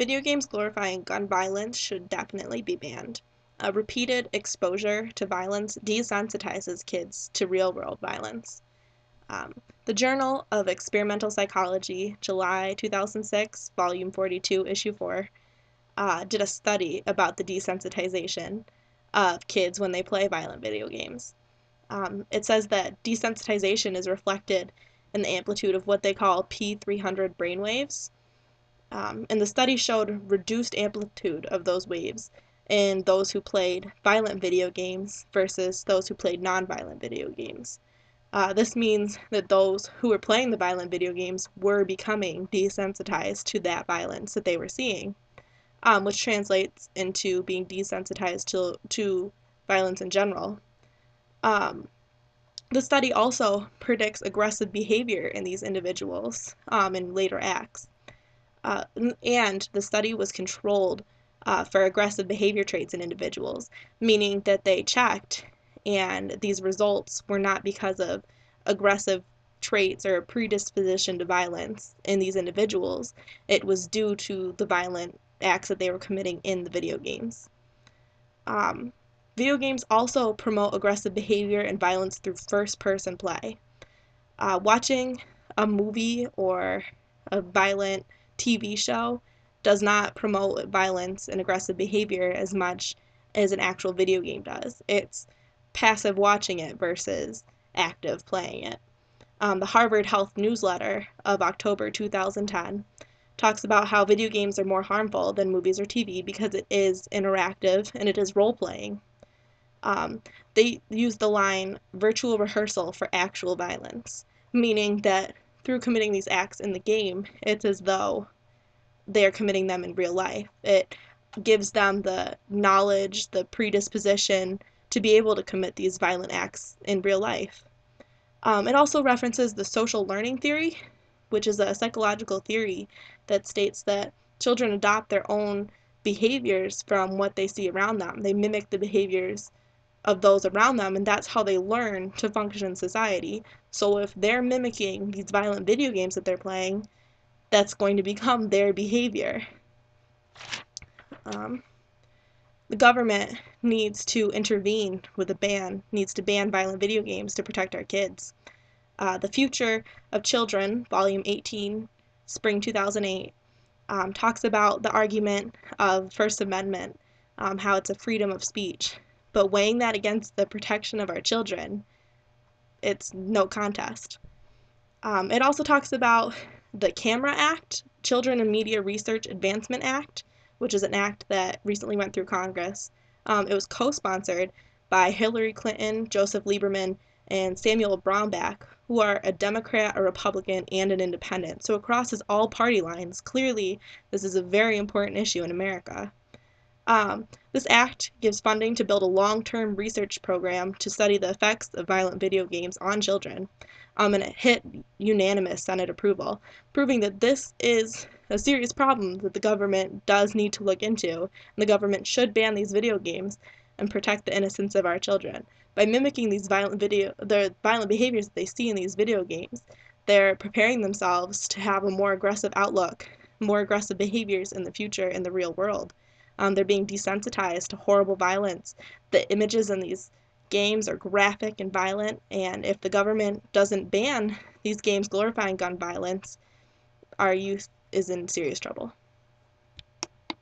Video games glorifying gun violence should definitely be banned. Repeated exposure to violence desensitizes kids to real-world violence. Um, the Journal of Experimental Psychology, July 2006, Volume 42, Issue 4, did a study about the desensitization of kids when they play violent video games. It says that desensitization is reflected in the amplitude of what they call P300 brainwaves. And the study showed reduced amplitude of those waves in those who played violent video games versus those who played non-violent video games. This means that those who were playing the violent video games were becoming desensitized to that violence that they were seeing, which translates into being desensitized to violence in general. The study also predicts aggressive behavior in these individuals in later acts. And the study was controlled for aggressive behavior traits in individuals, meaning that they checked and these results were not because of aggressive traits or predisposition to violence in these individuals. It was due to the violent acts that they were committing in the video games. Video games also promote aggressive behavior and violence through first-person play. Watching a movie or a violent TV show does not promote violence and aggressive behavior as much as an actual video game does. It's passive watching it versus active playing it. The Harvard Health Newsletter of October 2010 talks about how video games are more harmful than movies or TV because it is interactive and it is role-playing. They use the line virtual rehearsal for actual violence, meaning that through committing these acts in the game, it's as though they're committing them in real life. It gives them the knowledge, the predisposition to be able to commit these violent acts in real life. It also references the social learning theory, which is a psychological theory that states that children adopt their own behaviors from what they see around them. They mimic the behaviors of those around them, and that's how they learn to function in society. So if they're mimicking these violent video games that they're playing, that's going to become their behavior. The government needs to intervene with a ban, needs to ban violent video games to protect our kids. The Future of Children, Volume 18, Spring 2008, talks about the argument of First Amendment, how it's a freedom of speech. But weighing that against the protection of our children, it's no contest. It also talks about the CAMERA Act, Children and Media Research Advancement Act, which is an act that recently went through Congress. It was co-sponsored by Hillary Clinton, Joseph Lieberman, and Samuel Brownback, who are a Democrat, a Republican, and an independent. So it crosses all party lines. Clearly, this is a very important issue in America. This act gives funding to build a long-term research program to study the effects of violent video games on children, and it hit unanimous Senate approval, proving that this is a serious problem that the government does need to look into, and the government should ban these video games and protect the innocence of our children. By mimicking these the violent behaviors that they see in these video games, they're preparing themselves to have a more aggressive outlook, more aggressive behaviors in the future in the real world. They're being desensitized to horrible violence. The images in these games are graphic and violent, and if the government doesn't ban these games glorifying gun violence, our youth is in serious trouble.